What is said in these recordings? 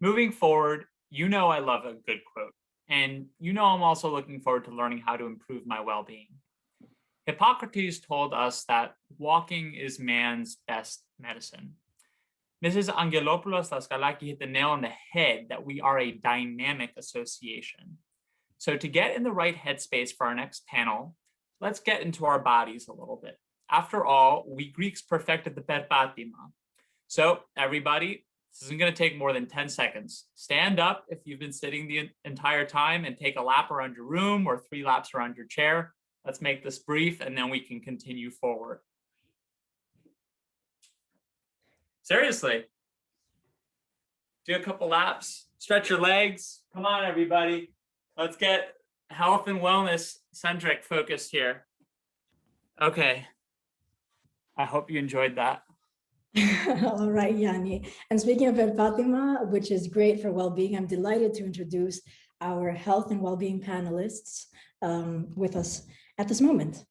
Moving forward, you know I love a good quote, and you know I'm also looking forward to learning how to improve my well-being. Hippocrates told us that walking is man's best medicine. Mrs. Angelopoulos Daskalaki hit the nail on the head that we are a dynamic association. So to get in the right headspace for our next panel, let's get into our bodies a little bit. After all, we Greeks perfected the perpatima. So everybody, this isn't going to take more than 10 seconds. Stand up if you've been sitting the entire time and take a lap around your room or 3 laps around your chair. Let's make this brief and then we can continue forward. Seriously. Do a couple laps, stretch your legs. Come on, everybody. Let's get health and wellness centric focused here. Okay. I hope you enjoyed that. All right, Yanni. And speaking of Fatima, which is great for well-being, I'm delighted to introduce our health and well-being panelists with us at this moment.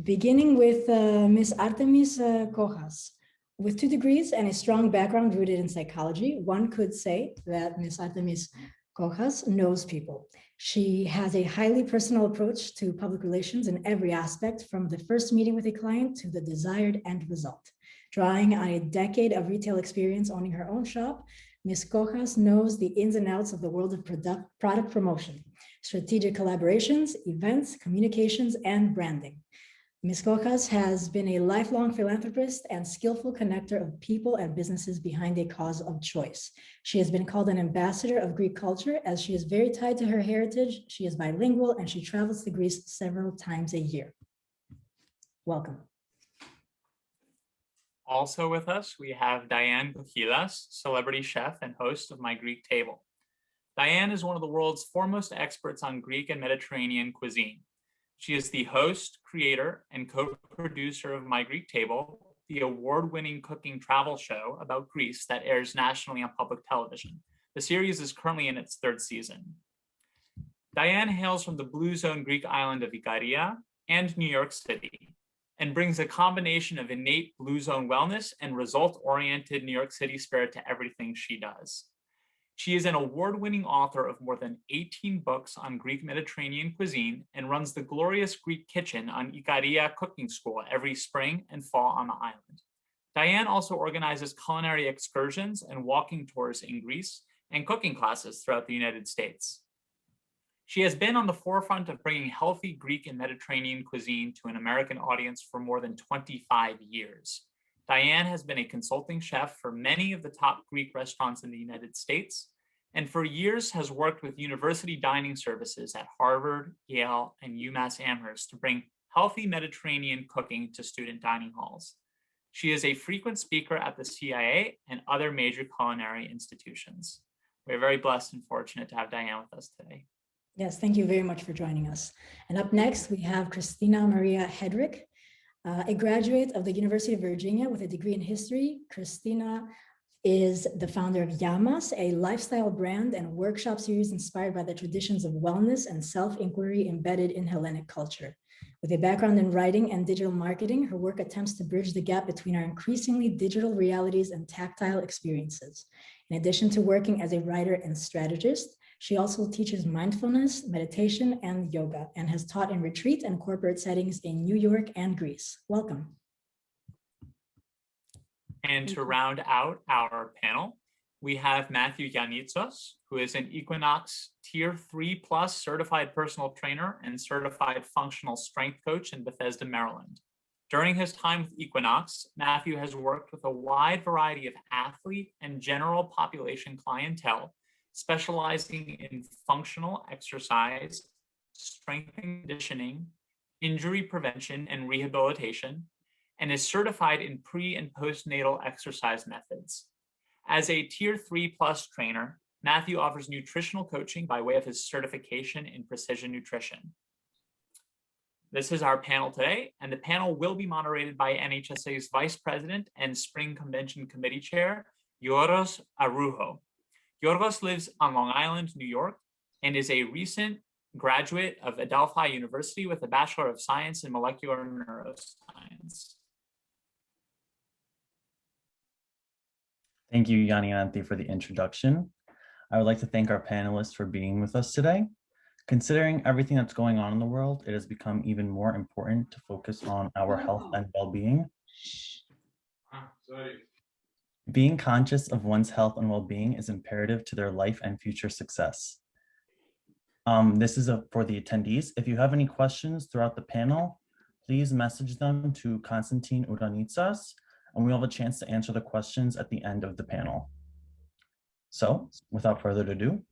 Beginning with Ms. Artemis Kohas. With 2 degrees and a strong background rooted in psychology, one could say that Ms. Artemis Kohas knows people. She has a highly personal approach to public relations in every aspect, from the first meeting with a client to the desired end result. Drawing on a decade of retail experience owning her own shop, Ms. Kohas knows the ins and outs of the world of product promotion, strategic collaborations, events, communications, and branding. Ms. Kohas has been a lifelong philanthropist and skillful connector of people and businesses behind a cause of choice. She has been called an ambassador of Greek culture as she is very tied to her heritage. She is bilingual and she travels to Greece several times a year. Welcome. Also with us, we have Diane Kochilas, celebrity chef and host of My Greek Table. Diane is one of the world's foremost experts on Greek and Mediterranean cuisine. She is the host, creator, and co-producer of My Greek Table, the award-winning cooking travel show about Greece that airs nationally on public television. The series is currently in its 3rd season. Diane hails from the Blue Zone Greek island of Ikaria and New York City, and brings a combination of innate Blue Zone wellness and result-oriented New York City spirit to everything she does. She is an award-winning author of more than 18 books on Greek Mediterranean cuisine and runs the Glorious Greek Kitchen on Ikaria Cooking School every spring and fall on the island. Diane also organizes culinary excursions and walking tours in Greece and cooking classes throughout the United States. She has been on the forefront of bringing healthy Greek and Mediterranean cuisine to an American audience for more than 25 years. Diane has been a consulting chef for many of the top Greek restaurants in the United States, and for years has worked with university dining services at Harvard, Yale, and UMass Amherst to bring healthy Mediterranean cooking to student dining halls. She is a frequent speaker at the CIA and other major culinary institutions. We're very blessed and fortunate to have Diane with us today. Yes, thank you very much for joining us. And up next, we have Kristina Maria Headrick, a graduate of the University of Virginia with a degree in history. Kristina is the founder of Yamas, a lifestyle brand and workshop series inspired by the traditions of wellness and self-inquiry embedded in Hellenic culture. With a background in writing and digital marketing, her work attempts to bridge the gap between our increasingly digital realities and tactile experiences. In addition to working as a writer and strategist, she also teaches mindfulness, meditation, and yoga, and has taught in retreat and corporate settings in New York and Greece. Welcome. And to round out our panel, we have Matthew Gianitsos, who is an Equinox Tier 3+ certified personal trainer and certified functional strength coach in Bethesda, Maryland. During his time with Equinox, Matthew has worked with a wide variety of athlete and general population clientele, specializing in functional exercise, strength and conditioning, injury prevention and rehabilitation, and is certified in pre- and postnatal exercise methods. As a Tier 3+ trainer, Matthew offers nutritional coaching by way of his certification in precision nutrition. This is our panel today, and the panel will be moderated by NHSA's Vice President and Spring Convention Committee Chair, Yorgos Arouho. Yorgos lives on Long Island, New York, and is a recent graduate of Adelphi University with a Bachelor of Science in Molecular Neuroscience. Thank you, Yanni and Anthi, for the introduction. I would like to thank our panelists for being with us today. Considering everything that's going on in the world, it has become even more important to focus on our health and well-being. Being conscious of one's health and well-being is imperative to their life and future success. This is for the attendees. If you have any questions throughout the panel, please message them to Konstantin or Gianitsos, and we'll have a chance to answer the questions at the end of the panel. So, without further ado,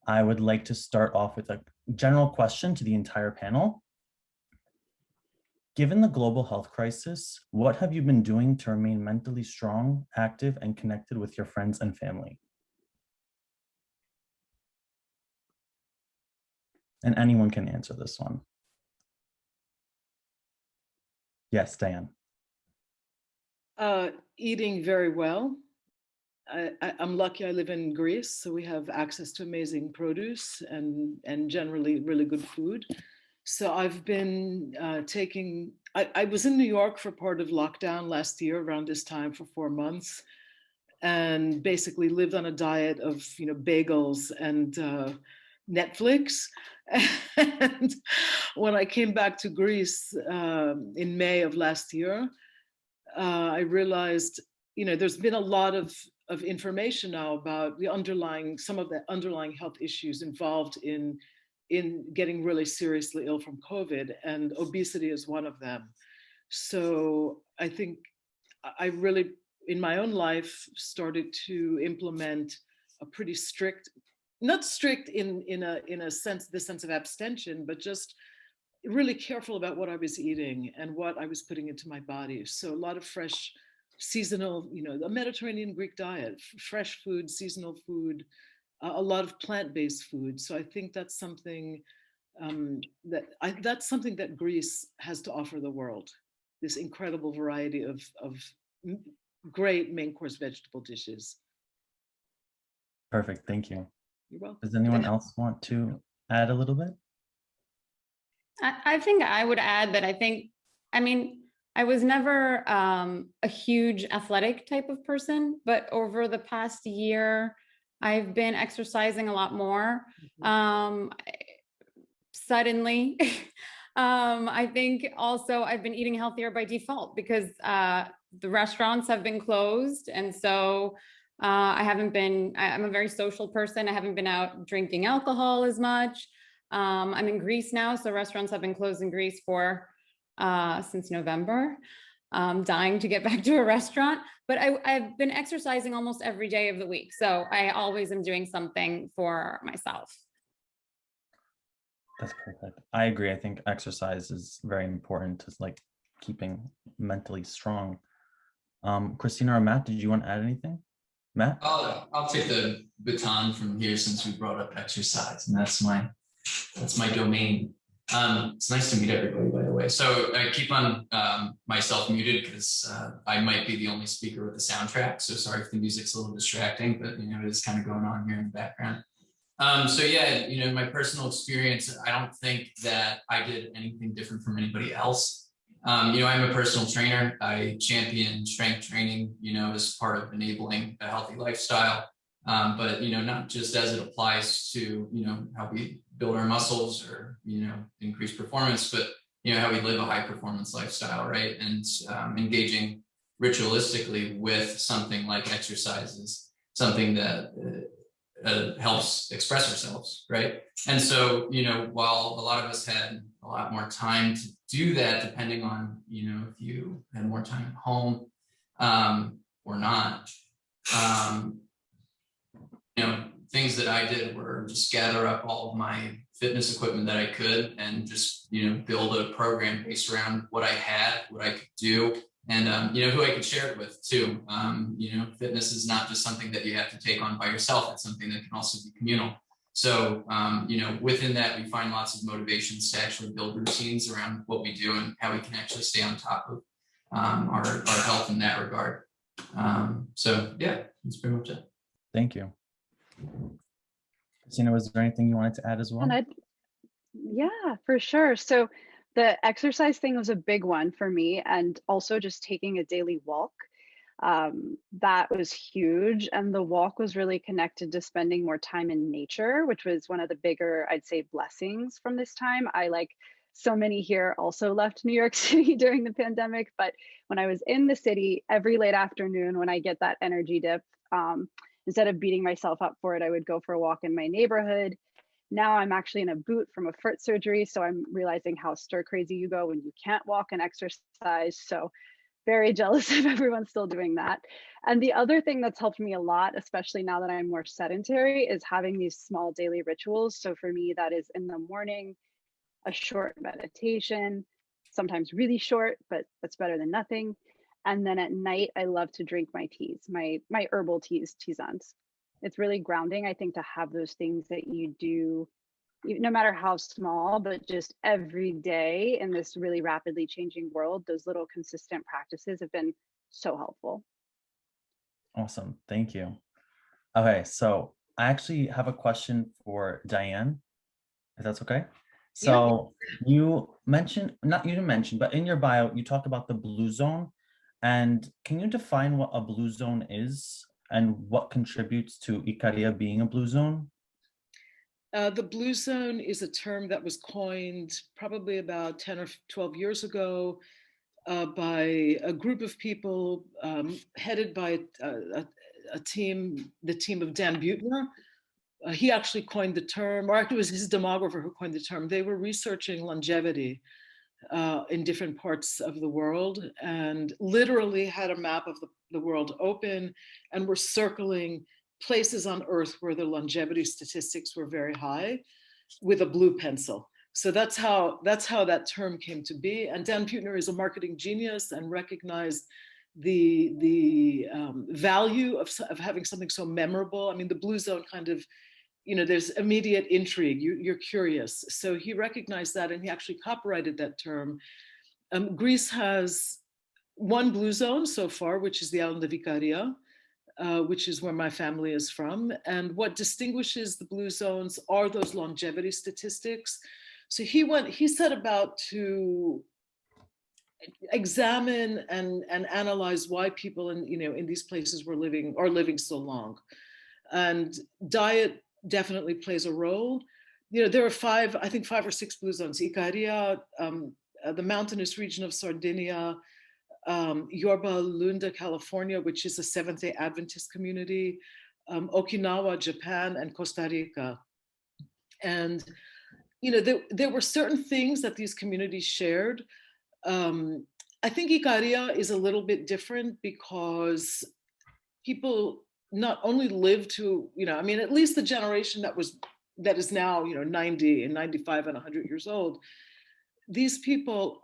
I would like to start off with a general question to the entire panel. Given the global health crisis, what have you been doing to remain mentally strong, active, and connected with your friends and family? And anyone can answer this one. Yes, Diane. Eating very well. I'm lucky I live in Greece, so we have access to amazing produce and generally really good food. So I've been I was in New York for part of lockdown last year around this time for 4 months, and basically lived on a diet of bagels and Netflix. And when I came back to Greece in May of last year, I realized there's been a lot of information now about some of the underlying health issues involved in getting really seriously ill from COVID, and obesity is one of them. So I think I really, in my own life, started to implement a pretty strict, not strict in a sense, the sense of abstention, but just really careful about what I was eating and what I was putting into my body. So a lot of fresh, seasonal, a Mediterranean Greek diet, fresh food, seasonal food, a lot of plant-based food. So I think that's something that's something that Greece has to offer the world. This incredible variety of great main course vegetable dishes. Perfect, thank you. You're welcome. Does anyone else want to add a little bit? I think I would add that I was never a huge athletic type of person, but over the past year, I've been exercising a lot more. Suddenly, I think also I've been eating healthier by default because the restaurants have been closed. And so I'm a very social person. I haven't been out drinking alcohol as much. I'm in Greece now, so restaurants have been closed in Greece since November. Dying to get back to a restaurant, but I've been exercising almost every day of the week. So I always am doing something for myself. That's perfect. I agree. I think exercise is very important to keeping mentally strong. Kristina or Matt, did you want to add anything? Matt? I'll take the baton from here since we brought up exercise, and that's my domain. It's nice to meet everybody, by the way. So I keep on myself muted because I might be the only speaker with the soundtrack. So sorry if the music's a little distracting, but it is kind of going on here in the background. So yeah, my personal experience, I don't think that I did anything different from anybody else. I'm a personal trainer. I champion strength training, as part of enabling a healthy lifestyle. But not just as it applies to how we build our muscles or increase performance, but how we live a high performance lifestyle, right? And engaging ritualistically with something like exercise is something that helps express ourselves, right? And so while a lot of us had a lot more time to do that, depending on if you had more time at home or not. Things that I did were just gather up all of my fitness equipment that I could and just, build a program based around what I had, what I could do, and, who I could share it with too. Fitness is not just something that you have to take on by yourself. It's something that can also be communal. So, within that, we find lots of motivations to actually build routines around what we do and how we can actually stay on top of our health in that regard. So yeah, that's pretty much it. Thank you. Kristina, was there anything you wanted to add as well? Yeah, for sure. So the exercise thing was a big one for me, and also just taking a daily walk. That was huge. And the walk was really connected to spending more time in nature, which was one of the bigger, I'd say, blessings from this time. I, like so many here, also left New York City during the pandemic. But when I was in the city, every late afternoon, when I get that energy dip, instead of beating myself up for it, I would go for a walk in my neighborhood. Now I'm actually in a boot from a foot surgery. So I'm realizing how stir crazy you go when you can't walk and exercise. So very jealous of everyone still doing that. And the other thing that's helped me a lot, especially now that I'm more sedentary, is having these small daily rituals. So for me, that is in the morning, a short meditation, sometimes really short, but that's better than nothing. And then at night, I love to drink my teas, my herbal teas, tisanes. It's really grounding, I think, to have those things that you do, no matter how small, but just every day in this really rapidly changing world. Those little consistent practices have been so helpful. Awesome. Thank you. Okay, so I actually have a question for Diane, if that's okay. So you mentioned, not you didn't mention, but in your bio, you talked about the blue zone. And can you define what a blue zone is and what contributes to Ikaria being a blue zone? The blue zone is a term that was coined probably about 10 or 12 years ago by a group of people headed by a team, the team of Dan Buettner. He actually coined the term, or actually it was his demographer who coined the term. They were researching longevity in different parts of the world and literally had a map of the world open and were circling places on Earth where the longevity statistics were very high with a blue pencil. So that's how that term came to be. And Dan Buettner is a marketing genius and recognized the value of having something so memorable. I mean, the blue zone kind of, you know, there's immediate intrigue. You're curious. So he recognized that, and he actually copyrighted that term. Greece has one blue zone so far, which is the island of Ikaria, which is where my family is from. And what distinguishes the blue zones are those longevity statistics. So he set about to examine and analyze why people in these places are living so long. And diet definitely plays a role. You know, there are five or six blue zones: Ikaria, the mountainous region of Sardinia, Yorba Linda, California, which is a Seventh-day Adventist community, Okinawa, Japan, and Costa Rica. And you know, there were certain things that these communities shared. I think Ikaria is a little bit different because people not only live to, you know, I mean, at least the generation that is now, you know, 90 and 95 and 100 years old, these people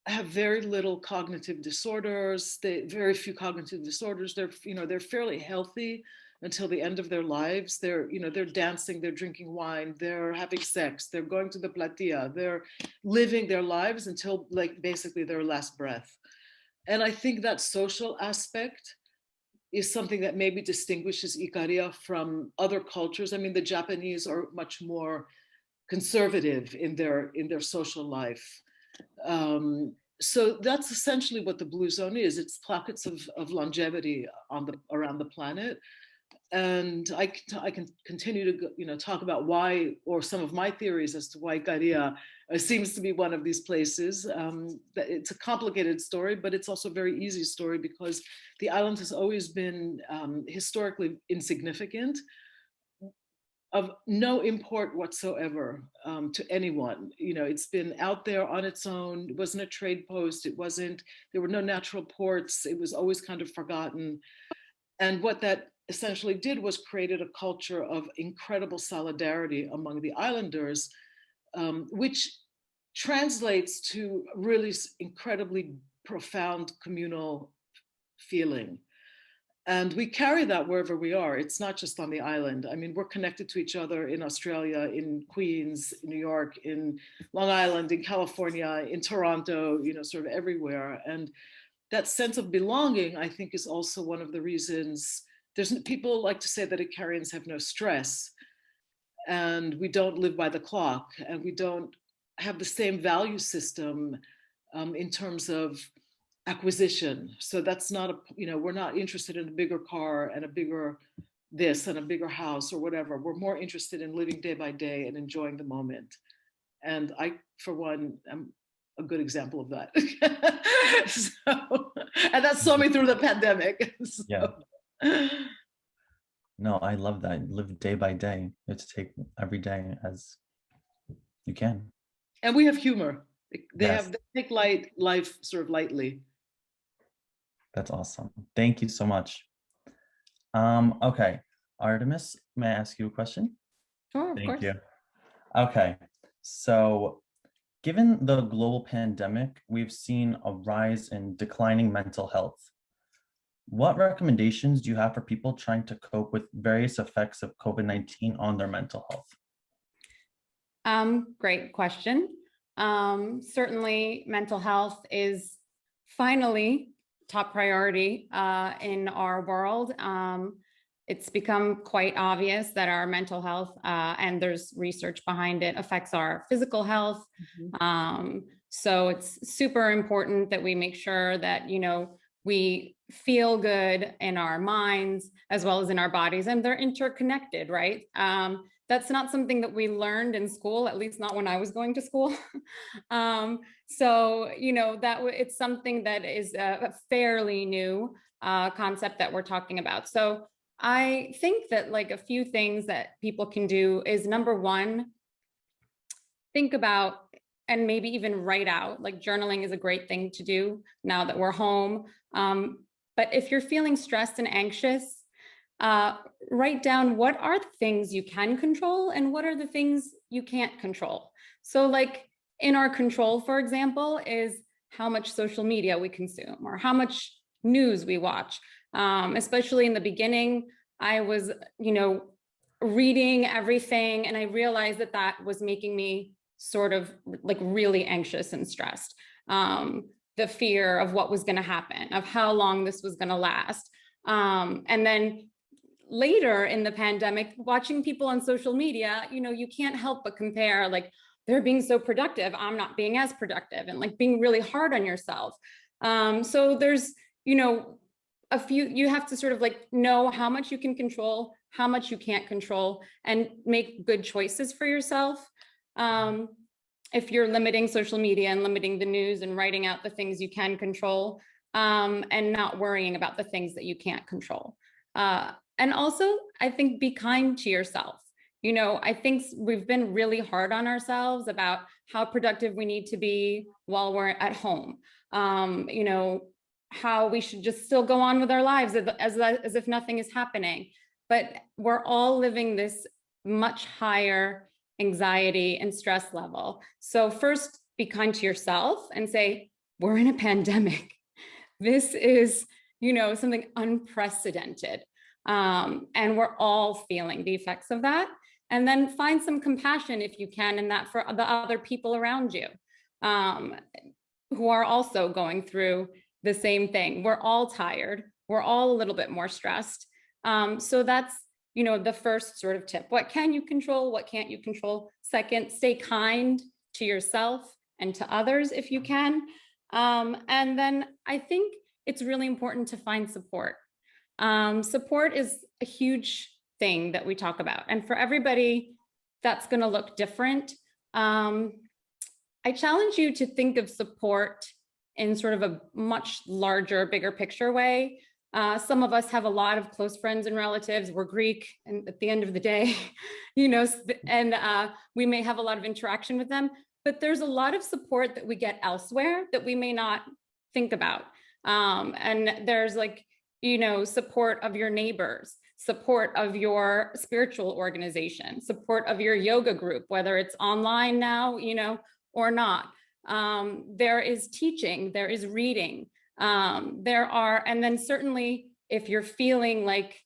have very little cognitive disorders. Very few cognitive disorders. They're fairly healthy until the end of their lives. They're dancing, they're drinking wine, they're having sex, they're going to the platia, they're living their lives until like basically their last breath. And I think that social aspect is something that maybe distinguishes Ikaria from other cultures. I mean, the Japanese are much more conservative in their social life. So that's essentially what the blue zone is. It's pockets of longevity around the planet. And I can continue to talk about why, or some of my theories as to why Ikaria seems to be one of these places. It's a complicated story, but it's also a very easy story because the island has always been historically insignificant, of no import whatsoever to anyone. You know, it's been out there on its own. It wasn't a trade post. There were no natural ports. It was always kind of forgotten. And what that essentially did was created a culture of incredible solidarity among the islanders, which translates to really incredibly profound communal feeling. And we carry that wherever we are. It's not just on the island. I mean, we're connected to each other in Australia, in Queens, in New York, in Long Island, in California, in Toronto, you know, sort of everywhere. And that sense of belonging, I think, is also one of the reasons. People like to say that Icarians have no stress, and we don't live by the clock, and we don't have the same value system in terms of acquisition. So that's not a, we're not interested in a bigger car and a bigger this and a bigger house or whatever. We're more interested in living day by day and enjoying the moment. And I, for one, am a good example of that. And that saw me through the pandemic. So. Yeah. No, I love that. Live day by day. You have to take every day as you can. And we have humor. They take life sort of lightly. That's awesome. Thank you so much. Okay, Artemis, may I ask you a question? Sure, of course. Thank you. Okay, so given the global pandemic, we've seen a rise in declining mental health. What recommendations do you have for people trying to cope with various effects of COVID-19 on their mental health? Great question. Certainly mental health is finally top priority in our world. It's become quite obvious that our mental health, and there's research behind it, affects our physical health. So it's super important that we make sure that, we feel good in our minds as well as in our bodies, and they're interconnected, right? That's not something that we learned in school, at least not when I was going to school. So, it's something that is a fairly new concept that we're talking about. So I think that like a few things that people can do is, number one, think about and maybe even write out, like journaling is a great thing to do now that we're home. But if you're feeling stressed and anxious, write down what are the things you can control and what are the things you can't control. So like in our control, for example, is how much social media we consume or how much news we watch. Especially in the beginning, I was, reading everything, and I realized that that was making me sort of like really anxious and stressed. The fear of what was going to happen, of how long this was going to last. And then later in the pandemic, watching people on social media, you can't help but compare, like they're being so productive, I'm not being as productive, and like being really hard on yourself. So there's, a few, you have to sort of like know how much you can control, how much you can't control, and make good choices for yourself. If you're limiting social media and limiting the news and writing out the things you can control, and not worrying about the things that you can't control. And also, I think be kind to yourself. I think we've been really hard on ourselves about how productive we need to be while we're at home. How we should just still go on with our lives as if nothing is happening. But we're all living this much higher anxiety and stress level. So first, be kind to yourself and say, we're in a pandemic. This is, something unprecedented. And we're all feeling the effects of that. And then find some compassion if you can in that for the other people around you, who are also going through the same thing. We're all tired. We're all a little bit more stressed. So that's, the first sort of tip. What can you control? What can't you control? Second, stay kind to yourself and to others if you can. And then I think it's really important to find support. Support is a huge thing that we talk about. And for everybody, that's going to look different. I challenge you to think of support in sort of a much larger, bigger picture way. Some of us have a lot of close friends and relatives. We're Greek, and at the end of the day, and we may have a lot of interaction with them, but there's a lot of support that we get elsewhere that we may not think about. And there's like, support of your neighbors, support of your spiritual organization, support of your yoga group, whether it's online now, or not. There is teaching, there is reading. And then certainly if you're feeling like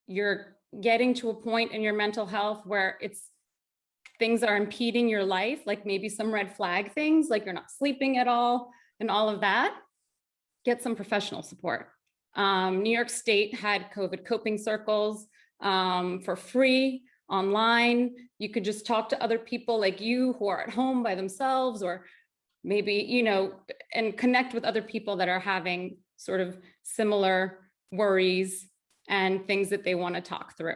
you're getting to a point in your mental health where things are impeding your life, like maybe some red flag things, like you're not sleeping at all and all of that, get some professional support. New York State had COVID coping circles for free online. You could just talk to other people like you who are at home by themselves, or maybe, and connect with other people that are having sort of similar worries and things that they want to talk through.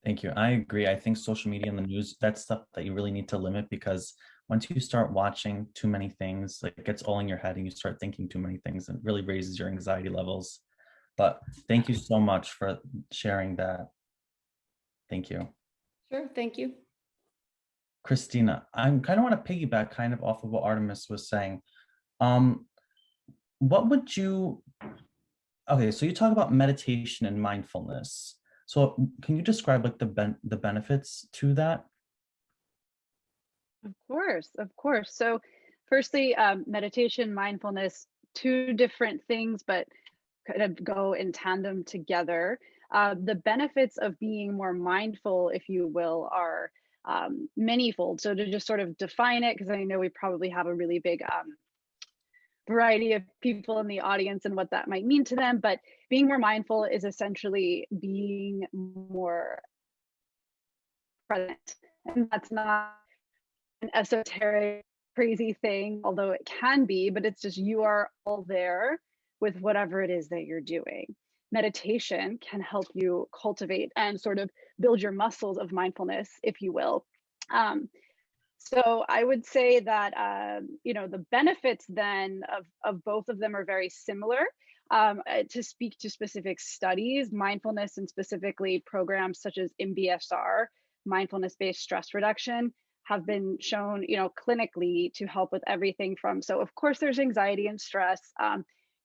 Thank you. I agree. I think social media and the news, that's stuff that you really need to limit, because once you start watching too many things, like it gets all in your head and you start thinking too many things, and it really raises your anxiety levels. But thank you so much for sharing that. Thank you. Sure. Thank you. Kristina, I kind of want to piggyback kind of off of what Artemis was saying. What would you, okay, so you talk about meditation and mindfulness. So can you describe like the benefits to that? Of course, of course. So firstly, meditation, mindfulness, two different things, but kind of go in tandem together. The benefits of being more mindful, if you will, are manyfold. So to just sort of define it, because I know we probably have a really big variety of people in the audience and what that might mean to them, but being more mindful is essentially being more present. And that's not an esoteric, crazy thing, although it can be, but it's just you are all there with whatever it is that you're doing. Meditation can help you cultivate and sort of build your muscles of mindfulness, if you will. So I would say that, the benefits then of both of them are very similar. To speak to specific studies, mindfulness and specifically programs such as MBSR, mindfulness-based stress reduction, have been shown, clinically to help with everything from, so of course there's anxiety and stress,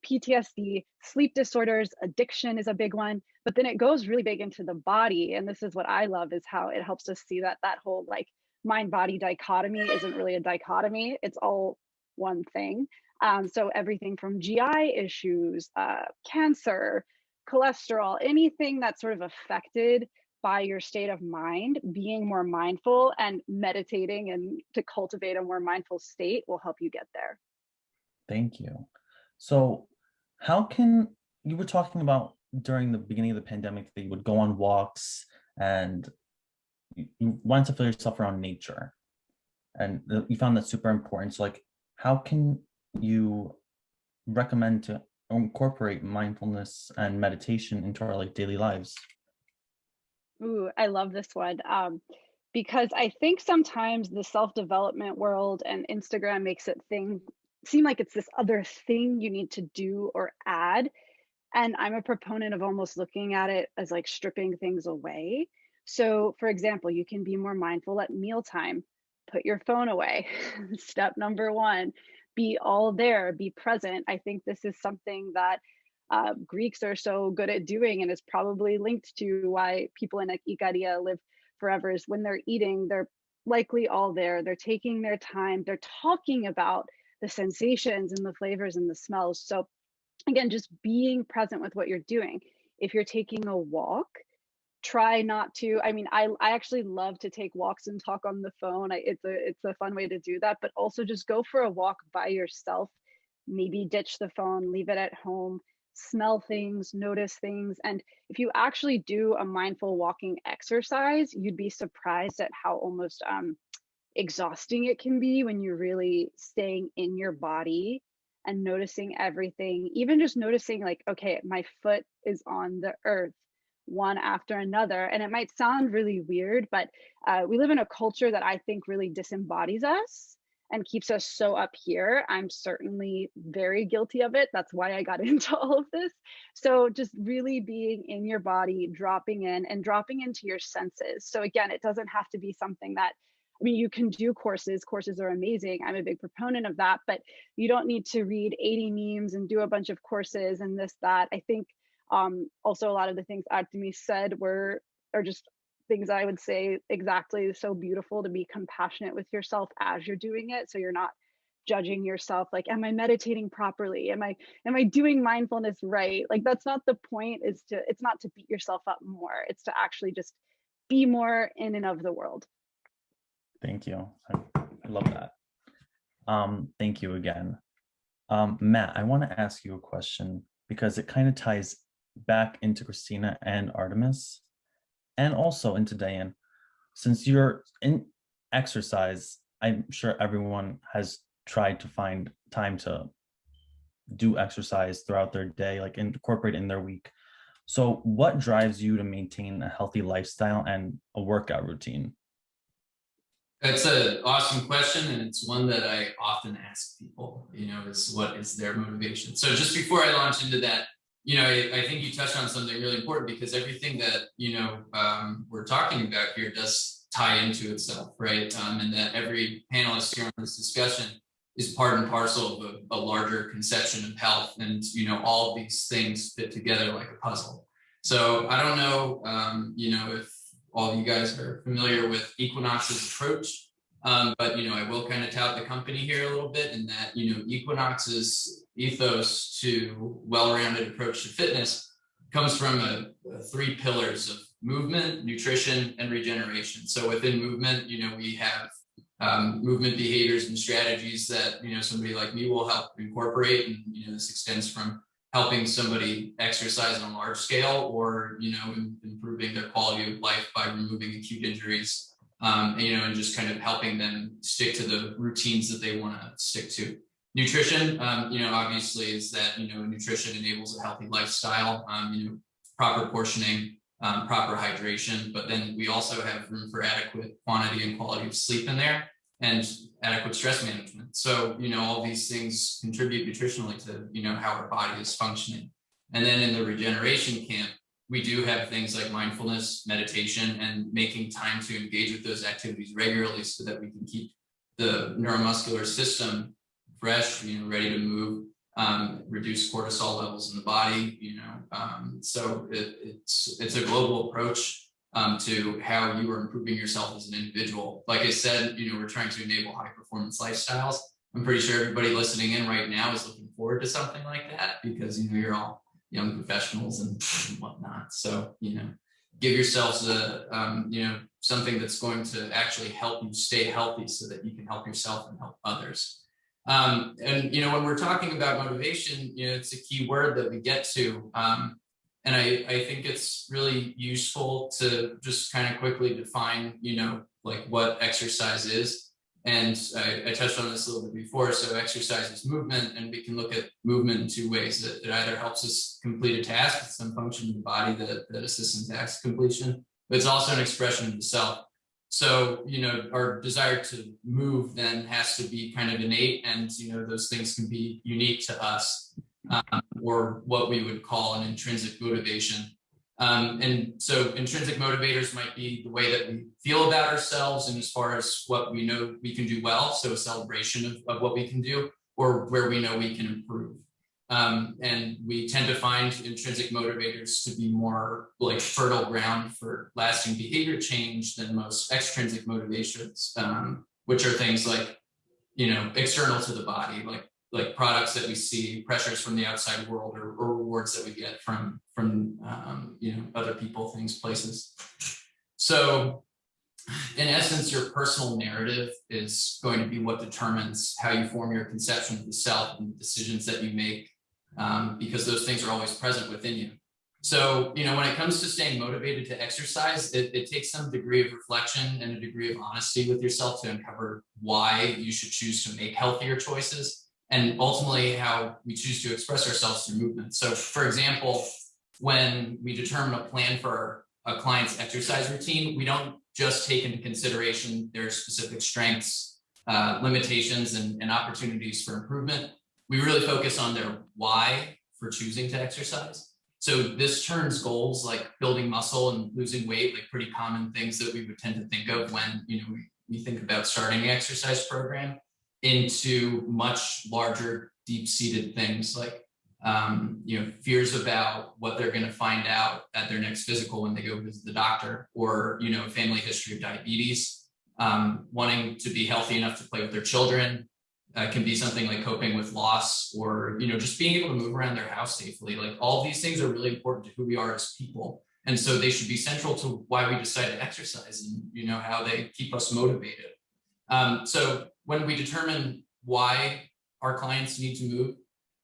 PTSD, sleep disorders, addiction is a big one, but then it goes really big into the body. And this is what I love, is how it helps us see that whole like mind-body dichotomy isn't really a dichotomy, it's all one thing. So everything from GI issues, cancer, cholesterol, anything that's sort of affected by your state of mind, being more mindful and meditating and to cultivate a more mindful state will help you get there. Thank you. So you were talking about during the beginning of the pandemic that you would go on walks and you wanted to feel yourself around nature, and you found that super important. So like, how can you recommend to incorporate mindfulness and meditation into our like daily lives? Ooh, I love this one. Because I think sometimes the self-development world and Instagram makes it seem like it's this other thing you need to do or add. And I'm a proponent of almost looking at it as like stripping things away. So for example, you can be more mindful at mealtime, put your phone away. Step number one, be all there, be present. I think this is something that Greeks are so good at doing, and is probably linked to why people in Ikaria live forever, is when they're eating, they're likely all there. They're taking their time. They're talking about the sensations and the flavors and the smells. So again, just being present with what you're doing. If you're taking a walk, try not to, I actually love to take walks and talk on the phone. It's a fun way to do that, but also just go for a walk by yourself. Maybe ditch the phone, leave it at home, smell things, notice things. And if you actually do a mindful walking exercise, you'd be surprised at how almost exhausting it can be when you're really staying in your body and noticing everything. Even just noticing like, okay, my foot is on the earth, one after another. And it might sound really weird, but we live in a culture that I think really disembodies us and keeps us so up here. I'm certainly very guilty of it. That's why I got into all of this. So just really being in your body, dropping in and dropping into your senses. So again, it doesn't have to be something that, you can do courses. Courses are amazing. I'm a big proponent of that, but you don't need to read 80 memes and do a bunch of courses and this, that. I think also a lot of the things Artemis said are just things I would say exactly, so beautiful to be compassionate with yourself as you're doing it. So you're not judging yourself like, am I meditating properly? Am I doing mindfulness right? Like, that's not the point. It's not to beat yourself up more. It's to actually just be more in and of the world. Thank you. I love that. Thank you again. Matt, I want to ask you a question because it kind of ties back into Kristina and Artemis and also into Diane. Since you're in exercise, I'm sure everyone has tried to find time to do exercise throughout their day, like incorporate in their week. So what drives you to maintain a healthy lifestyle and a workout routine? That's an awesome question, and it's one that I often ask people, is what is their motivation? So just before I launch into that, I think you touched on something really important, because everything that, we're talking about here does tie into itself, right? And that every panelist here on this discussion is part and parcel of a larger conception of health, and, all of these things fit together like a puzzle. So I don't know, if all of you guys are familiar with Equinox's approach, but, I will kind of tout the company here a little bit, in that, Equinox's ethos to well-rounded approach to fitness comes from three pillars of movement, nutrition, and regeneration. So within movement, we have movement behaviors and strategies that, somebody like me will help incorporate. And, this extends from helping somebody exercise on a large scale, or, improving their quality of life by removing acute injuries, and just kind of helping them stick to the routines that they want to stick to. Nutrition, obviously is that, nutrition enables a healthy lifestyle, proper portioning, proper hydration, but then we also have room for adequate quantity and quality of sleep in there, and adequate stress management. So, all these things contribute nutritionally to, how our body is functioning. And then in the regeneration camp, we do have things like mindfulness, meditation, and making time to engage with those activities regularly, so that we can keep the neuromuscular system fresh, ready to move, reduce cortisol levels in the body, so it's a global approach to how you are improving yourself as an individual. Like I said, we're trying to enable high performance lifestyles. I'm pretty sure everybody listening in right now is looking forward to something like that, because, you're all young professionals and whatnot. So, give yourselves something that's going to actually help you stay healthy, so that you can help yourself and help others. And, when we're talking about motivation, it's a key word that we get to. And I think it's really useful to just kind of quickly define, like what exercise is. And I touched on this a little bit before. So exercise is movement, and we can look at movement in two ways. It either helps us complete a task, some function in the body that assists in task completion, but it's also an expression of the self. So, our desire to move then has to be kind of innate, and, those things can be unique to us, or what we would call an intrinsic motivation. And so intrinsic motivators might be the way that we feel about ourselves, and as far as what we know we can do well, so a celebration of what we can do, or where we know we can improve. And we tend to find intrinsic motivators to be more like fertile ground for lasting behavior change than most extrinsic motivations, which are things like, external to the body, like products that we see, pressures from the outside world, or rewards that we get from other people, things, places. So in essence, your personal narrative is going to be what determines how you form your conception of the self and the decisions that you make, because those things are always present within you. So, when it comes to staying motivated to exercise, it takes some degree of reflection and a degree of honesty with yourself to uncover why you should choose to make healthier choices, and ultimately how we choose to express ourselves through movement. So, for example, when we determine a plan for a client's exercise routine, we don't just take into consideration their specific strengths, limitations, and opportunities for improvement. We really focus on their why for choosing to exercise. So this turns goals like building muscle and losing weight, like pretty common things that we would tend to think of when we think about starting an exercise program, into much larger, deep-seated things like fears about what they're going to find out at their next physical when they go visit the doctor, or family history of diabetes, wanting to be healthy enough to play with their children. Can be something like coping with loss, or just being able to move around their house safely. Like, all of these things are really important to who we are as people, and so they should be central to why we decide to exercise, and how they keep us motivated. So when we determine why our clients need to move,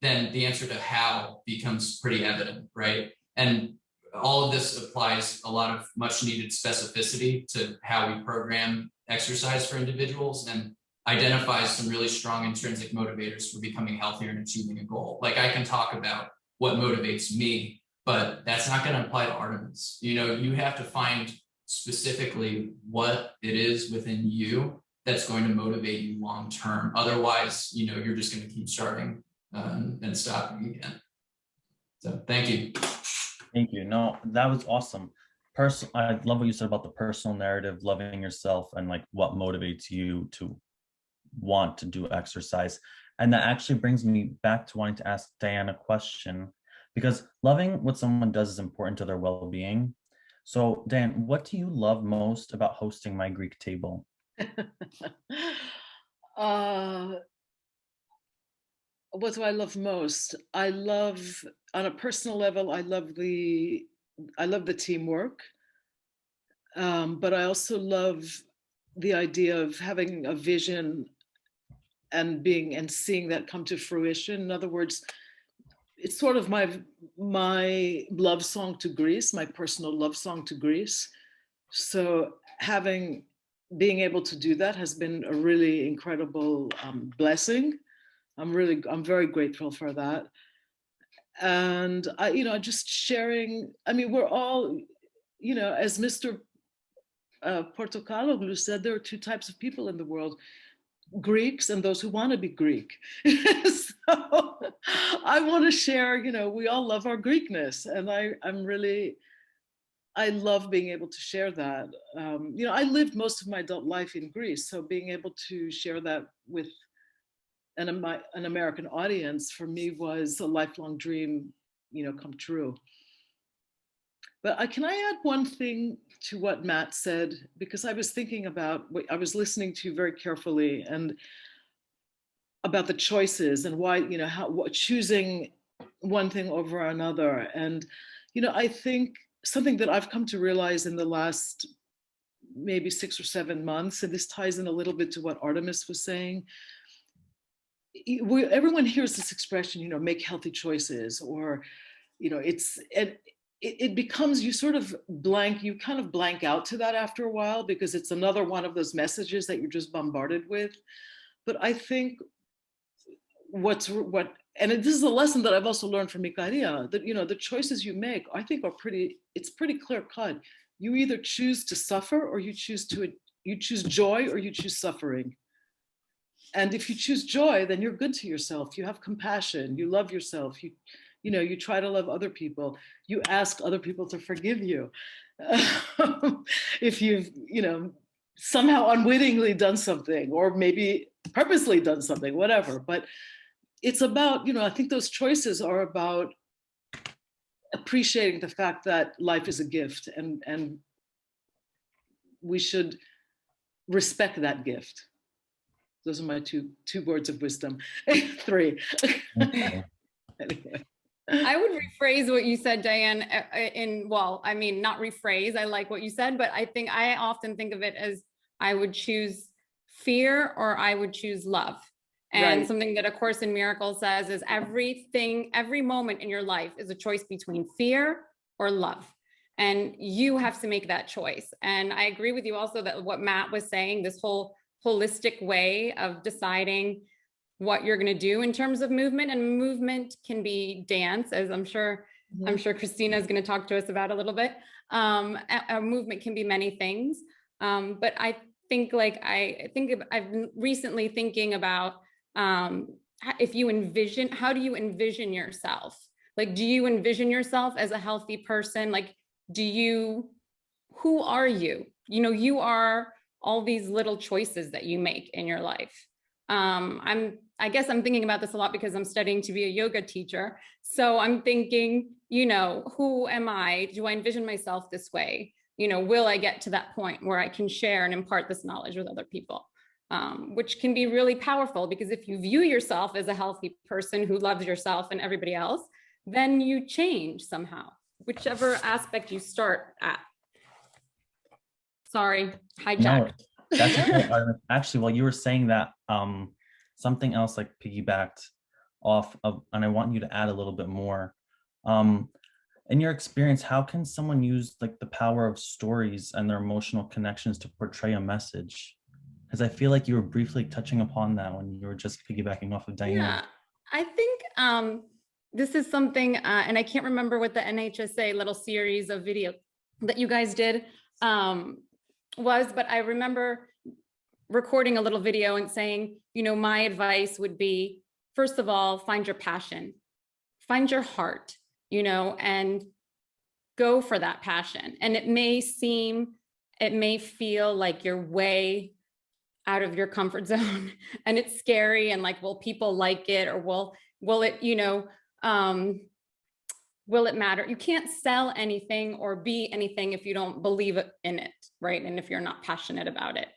then the answer to how becomes pretty evident, right? And all of this applies a lot of much needed specificity to how we program exercise for individuals. And identifies some really strong intrinsic motivators for becoming healthier and achieving a goal. Like I can talk about what motivates me, but that's not going to apply to Artemis. You know, you have to find specifically what it is within you that's going to motivate you long term. Otherwise, you know, you're just going to keep starting and stopping again. So thank you. Thank you. No, that was awesome. I love what you said about the personal narrative, loving yourself, and like what motivates you to want to do exercise. And that actually brings me back to wanting to ask Diane a question, because loving what someone does is important to their well-being. So Diane, what do you love most about hosting My Greek Table? What do I love most? I love, on a personal level, I love the teamwork, but I also love the idea of having a vision and seeing that come to fruition. In other words, it's sort of my love song to Greece, my personal love song to Greece. So being able to do that has been a really incredible blessing. I'm very grateful for that. And just sharing, I mean, we're all, as Mr. Portokaloglu said, there are two types of people in the world: Greeks and those who want to be Greek. So I want to share, we all love our Greekness, and I love being able to share that. I lived most of my adult life in Greece, so being able to share that with an American audience for me was a lifelong dream, come true. But can I add one thing to what Matt said? Because I was thinking about, I was listening to you very carefully, and about the choices and why, choosing one thing over another. And, I think something that I've come to realize in the last maybe 6 or 7 months, and this ties in a little bit to what Artemis was saying, everyone hears this expression, make healthy choices, or, it becomes, you kind of blank out to that after a while, because it's another one of those messages that you're just bombarded with. But I think and this is a lesson that I've also learned from Ikaria, that, the choices you make, I think it's pretty clear cut. You either choose to suffer, or you choose joy, or you choose suffering. And if you choose joy, then you're good to yourself. You have compassion, you love yourself, you try to love other people, you ask other people to forgive you. If you've, somehow unwittingly done something, or maybe purposely done something, whatever. But it's about, I think those choices are about appreciating the fact that life is a gift, and we should respect that gift. Those are my two words of wisdom. 3. Okay. Anyway. I would rephrase what you said, Diane, not rephrase, I like what you said, but I often think of it as I would choose fear or I would choose love. And something that A Course in Miracles says is every moment in your life is a choice between fear or love. And you have to make that choice. And I agree with you also that what Matt was saying, this whole holistic way of deciding what you're going to do in terms of movement, and movement can be dance, as I'm sure Kristina is going to talk to us about a little bit. A movement can be many things. But I think I've been recently thinking about how do you envision yourself? Like, do you envision yourself as a healthy person? Like, who are you? You are all these little choices that you make in your life. I guess I'm thinking about this a lot because I'm studying to be a yoga teacher. So I'm thinking, who am I? Do I envision myself this way? Will I get to that point where I can share and impart this knowledge with other people? Which can be really powerful, because if you view yourself as a healthy person who loves yourself and everybody else, then you change somehow, whichever aspect you start at. Sorry, hijacked. No, that's okay. Actually, while you were saying that, something else like piggybacked off of, and I want you to add a little bit more. In your experience, how can someone use like the power of stories and their emotional connections to portray a message? Because I feel like you were briefly touching upon that when you were just piggybacking off of Diane. Yeah, I think this is something, and I can't remember what the NHSA little series of video that you guys did was, but I remember recording a little video and saying, you know, my advice would be, first of all, find your passion, find your heart, you know, and go for that passion. And it may feel like you're way out of your comfort zone and it's scary and like, will people like it, or will it, you know, will it matter? You can't sell anything or be anything if you don't believe in it, right? And if you're not passionate about it.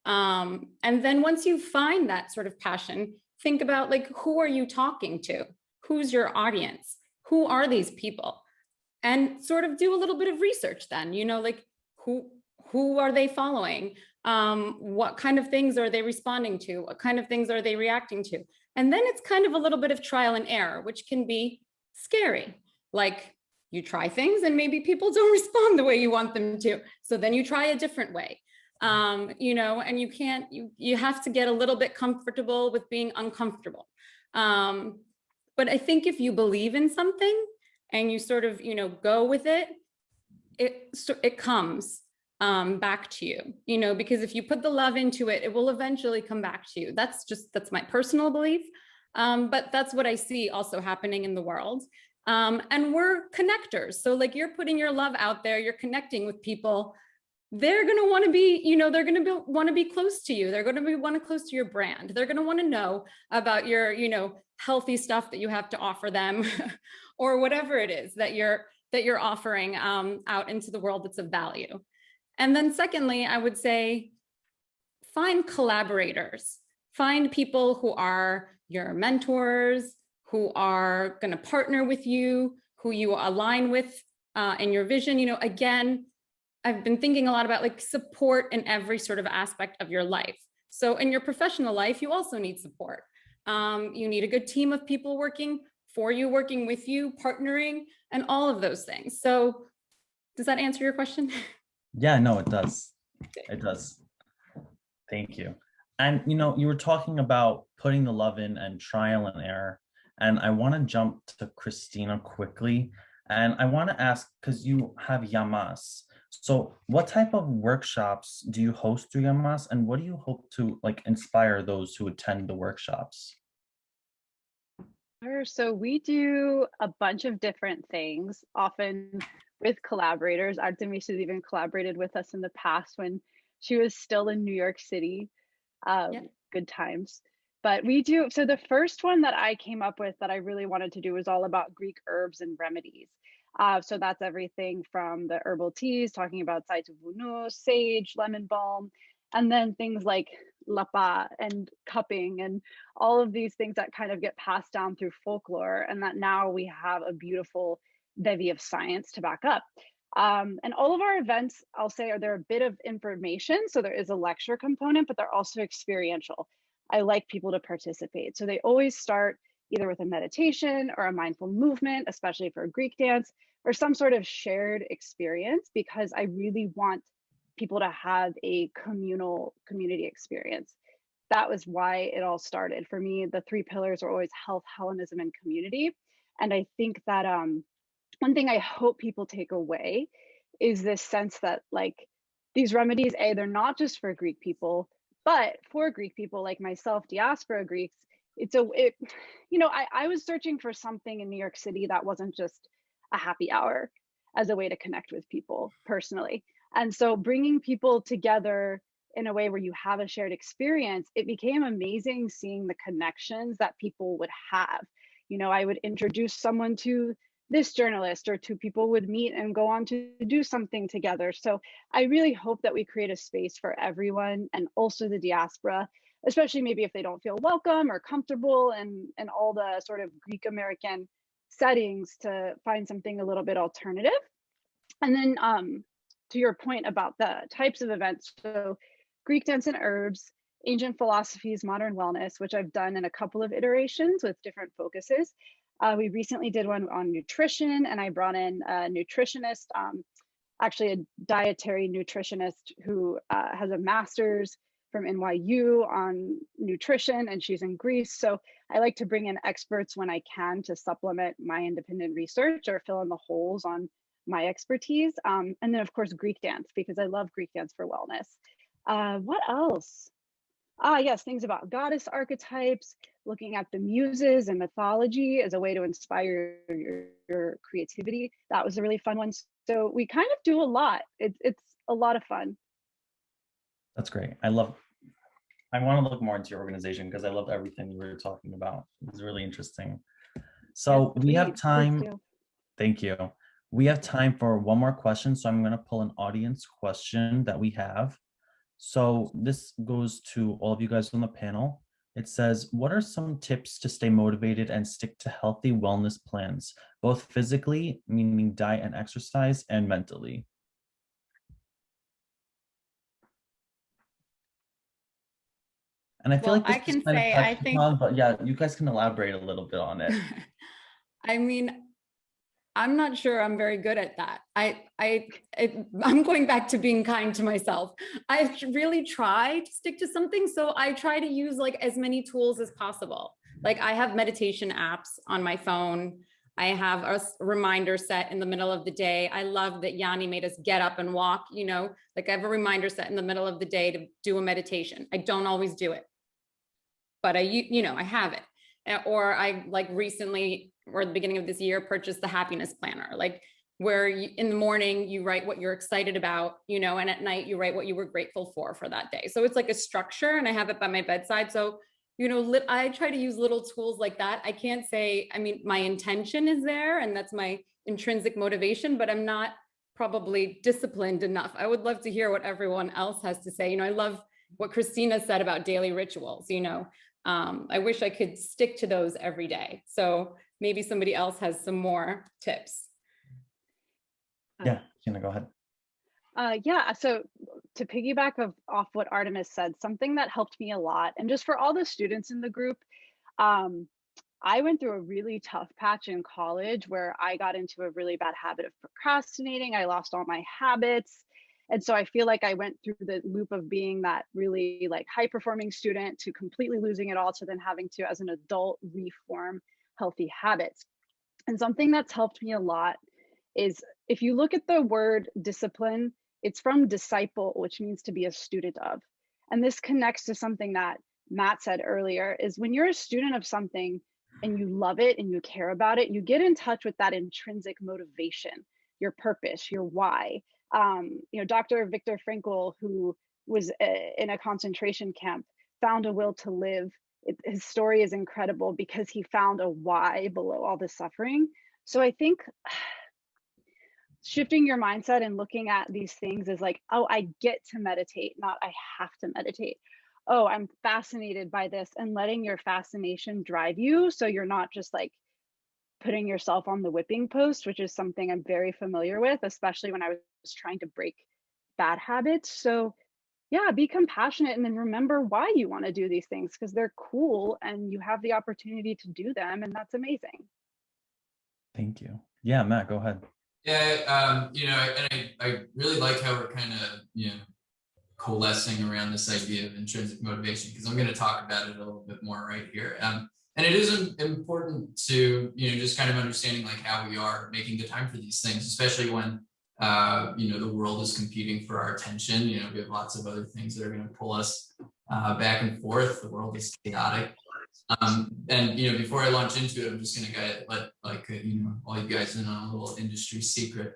And then once you find that sort of passion, think about like, who are you talking to? Who's your audience? Who are these people? And sort of do a little bit of research then, you know, like who are they following? What kind of things are they responding to? What kind of things are they reacting to? And then it's kind of a little bit of trial and error, which can be scary. Like you try things and maybe people don't respond the way you want them to. So then you try a different way. You know, and you have to get a little bit comfortable with being uncomfortable. But I think if you believe in something and you sort of, you know, go with it, it comes back to you, you know, because if you put the love into it, it will eventually come back to you. That's my personal belief. But that's what I see also happening in the world. And we're connectors. So like you're putting your love out there, you're connecting with people. They're going to want to be, you know, they're going to want to be close to you. They're going to want to close to your brand. They're going to want to know about your, you know, healthy stuff that you have to offer them or whatever it is that you're offering out into the world that's of value. And then secondly, I would say, find collaborators, find people who are your mentors, who are going to partner with you, who you align with in your vision. You know, again, I've been thinking a lot about like support in every sort of aspect of your life. So in your professional life, you also need support. You need a good team of people working for you, working with you, partnering, and all of those things. So does that answer your question? Yeah, no, it does. It does. Thank you. And, you know, you were talking about putting the love in and trial and error. And I want to jump to Kristina quickly. And I want to ask, because you have Yamas. So what type of workshops do you host through Yamas, and what do you hope to like inspire those who attend the workshops? Sure. So we do a bunch of different things, often with collaborators. Artemis has even collaborated with us in the past when she was still in New York City. Good times. But we do, so the first one that I came up with that I really wanted to do was all about Greek herbs and remedies. So that's everything from the herbal teas, talking about saitavunu, sage, lemon balm, and then things like lapa and cupping and all of these things that kind of get passed down through folklore, and that now we have a beautiful bevy of science to back up. And all of our events, I'll say, they're a bit of information. So there is a lecture component, but they're also experiential. I like people to participate. So they always start either with a meditation or a mindful movement, especially for a Greek dance, or some sort of shared experience, because I really want people to have a community experience. That was why it all started. For me, the three pillars are always health, Hellenism, and community. And I think that one thing I hope people take away is this sense that like these remedies, they're not just for Greek people, but for Greek people like myself, diaspora Greeks, I was searching for something in New York City that wasn't just a happy hour as a way to connect with people personally. And so bringing people together in a way where you have a shared experience, it became amazing seeing the connections that people would have. You know, I would introduce someone to this journalist, or two people would meet and go on to do something together. So I really hope that we create a space for everyone, and also the diaspora, especially maybe if they don't feel welcome or comfortable and all the sort of Greek American settings, to find something a little bit alternative. And then to your point about the types of events, so Greek dance and herbs, ancient philosophies, modern wellness, which I've done in a couple of iterations with different focuses. We recently did one on nutrition, and I brought in a nutritionist, actually a dietary nutritionist who has a master's from NYU on nutrition, and she's in Greece. So I like to bring in experts when I can to supplement my independent research or fill in the holes on my expertise. And then of course, Greek dance, because I love Greek dance for wellness. What else? Yes, things about goddess archetypes, looking at the muses and mythology as a way to inspire your creativity. That was a really fun one. So we kind of do a lot. It's a lot of fun. That's great. I want to look more into your organization because I love everything you were talking about. It was really interesting. So Yes, we have please time. do. Thank you. We have time for one more question. So I'm going to pull an audience question that we have. So this goes to all of you guys on the panel. It says, what are some tips to stay motivated and stick to healthy wellness plans, both physically, meaning diet and exercise, and mentally? And I feel Well, like this I is can kind of say, I touched think, upon, but yeah, you guys can elaborate a little bit on it. I mean, I'm not sure I'm very good at that. I'm going back to being kind to myself. I really try to stick to something. So I try to use like as many tools as possible. Like I have meditation apps on my phone. I have a reminder set in the middle of the day. I love that Yanni made us get up and walk, you know, like I have a reminder set in the middle of the day to do a meditation. I don't always do it, but I have it. Or I like recently, or the beginning of this year, purchased the happiness planner, like where in the morning you write what you're excited about, and at night you write what you were grateful for that day. So it's like a structure, and I have it by my bedside. So, I try to use little tools like that. I can't say, my intention is there and that's my intrinsic motivation, but I'm not probably disciplined enough. I would love to hear what everyone else has to say. I love what Kristina said about daily rituals. I wish I could stick to those every day. So maybe somebody else has some more tips. Yeah, Gina, go ahead. Yeah, so to piggyback off what Artemis said, something that helped me a lot, and just for all the students in the group, I went through a really tough patch in college where I got into a really bad habit of procrastinating. I lost all my habits. And so I feel like I went through the loop of being that really like high performing student to completely losing it all to then having to, as an adult, reform healthy habits. And something that's helped me a lot is if you look at the word discipline, it's from disciple, which means to be a student of. And this connects to something that Matt said earlier, is when you're a student of something and you love it and you care about it, you get in touch with that intrinsic motivation, your purpose, your why. Dr. Viktor Frankl, who was in a concentration camp, found a will to live. His story is incredible because he found a why below all the suffering. So I think shifting your mindset and looking at these things is like, oh, I get to meditate, not I have to meditate. Oh, I'm fascinated by this, and letting your fascination drive you so you're not just like putting yourself on the whipping post, which is something I'm very familiar with, especially when I was trying to break bad habits. So yeah, be compassionate and then remember why you want to do these things, because they're cool and you have the opportunity to do them, and that's amazing. Thank you. Yeah, Matt, go ahead. Yeah, and I really like how we're kind of, coalescing around this idea of intrinsic motivation, because I'm going to talk about it a little bit more right here. And it is important to, just kind of understanding like how we are making the time for these things, especially when, the world is competing for our attention. We have lots of other things that are going to pull us back and forth. The world is chaotic. And before I launch into it, I'm just going to let all you guys in on a little industry secret,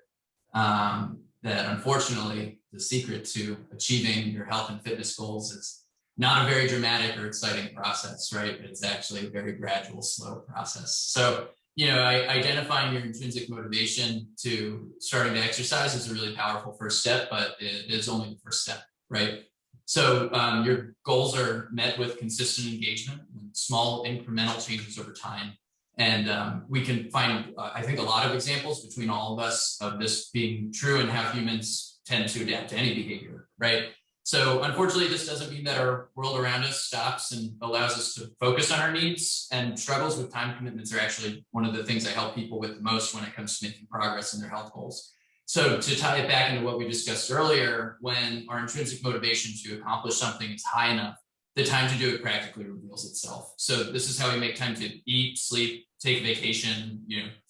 that unfortunately the secret to achieving your health and fitness goals is not a very dramatic or exciting process, right? It's actually a very gradual, slow process. So, identifying your intrinsic motivation to starting to exercise is a really powerful first step, but it is only the first step, right? So your goals are met with consistent engagement and small incremental changes over time. And we can find, I think, a lot of examples between all of us of this being true and how humans tend to adapt to any behavior, right? So unfortunately, this doesn't mean that our world around us stops and allows us to focus on our needs, and struggles with time commitments are actually one of the things I help people with the most when it comes to making progress in their health goals. So to tie it back into what we discussed earlier, when our intrinsic motivation to accomplish something is high enough, the time to do it practically reveals itself. So this is how we make time to eat, sleep, take vacation,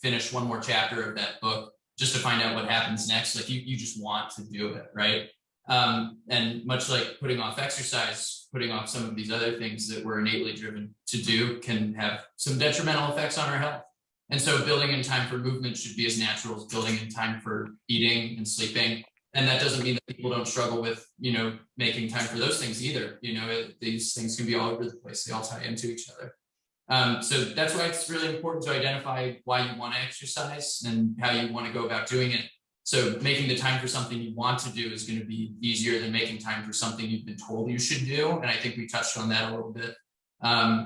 finish one more chapter of that book just to find out what happens next. Like you just want to do it, right? And much like putting off exercise, putting off some of these other things that we're innately driven to do can have some detrimental effects on our health. And so building in time for movement should be as natural as building in time for eating and sleeping. And that doesn't mean that people don't struggle with, making time for those things either. These things can be all over the place. They all tie into each other. So that's why it's really important to identify why you want to exercise and how you want to go about doing it. So making the time for something you want to do is going to be easier than making time for something you've been told you should do. And I think we touched on that a little bit.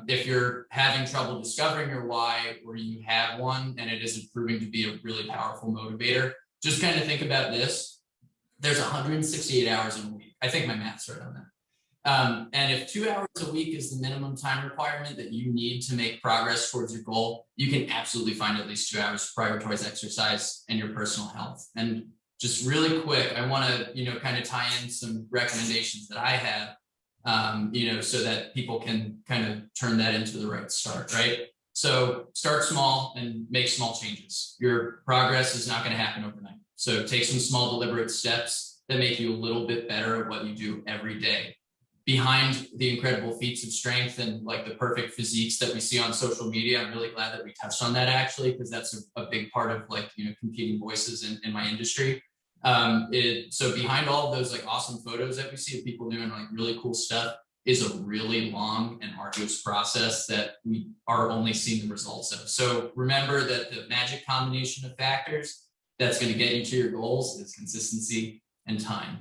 If you're having trouble discovering your why, or you have one and it isn't proving to be a really powerful motivator, just kind of think about this. There's 168 hours in a week. I think my math's right on that. And if 2 hours a week is the minimum time requirement that you need to make progress towards your goal, you can absolutely find at least 2 hours to prioritize exercise and your personal health. And just really quick, I want to, kind of tie in some recommendations that I have, so that people can kind of turn that into the right start, right? So start small and make small changes. Your progress is not going to happen overnight. So take some small deliberate steps that make you a little bit better at what you do every day. Behind the incredible feats of strength and like the perfect physiques that we see on social media, I'm really glad that we touched on that actually, because that's a big part of competing voices in my industry. So behind all of those awesome photos that we see of people doing really cool stuff is a really long and arduous process that we are only seeing the results of. So remember that the magic combination of factors that's going to get you to your goals is consistency and time.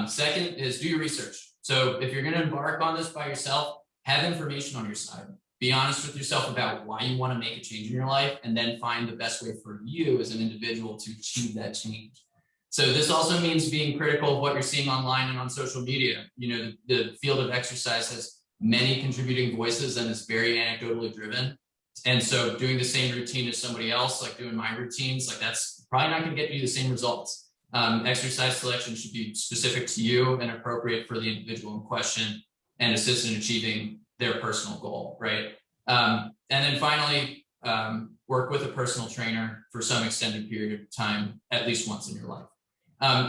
Second is do your research. So if you're going to embark on this by yourself, have information on your side. Be honest with yourself about why you want to make a change in your life, and then find the best way for you as an individual to achieve that change. So this also means being critical of what you're seeing online and on social media. The field of exercise has many contributing voices and is very anecdotally driven. And so doing the same routine as somebody else, like doing my routines, that's probably not going to get you the same results. Exercise selection should be specific to you and appropriate for the individual in question and assist in achieving their personal goal, right? And then finally, work with a personal trainer for some extended period of time, at least once in your life.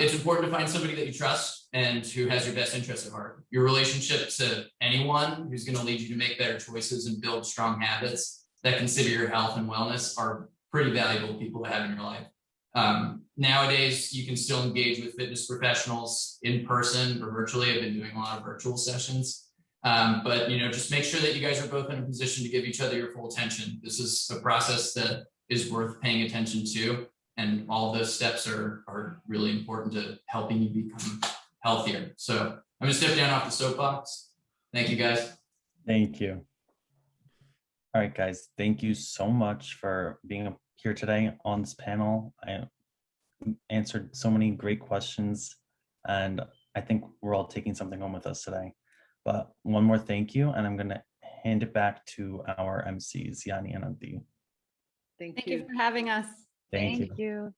It's important to find somebody that you trust and who has your best interests at heart. Your relationship to anyone who's going to lead you to make better choices and build strong habits that consider your health and wellness are pretty valuable people to have in your life. Nowadays, you can still engage with fitness professionals in person or virtually. I've been doing a lot of virtual sessions, but just make sure that you guys are both in a position to give each other your full attention. This is a process that is worth paying attention to, and all of those steps are really important to helping you become healthier. So I'm going to step down off the soapbox. Thank you, guys. Thank you. All right, guys, thank you so much for being here today on this panel. I answered so many great questions, and I think we're all taking something home with us today. But one more thank you, and I'm going to hand it back to our MCs, Yanni and Adi. Thank Thank you. you for having us. Thank you. Thank you.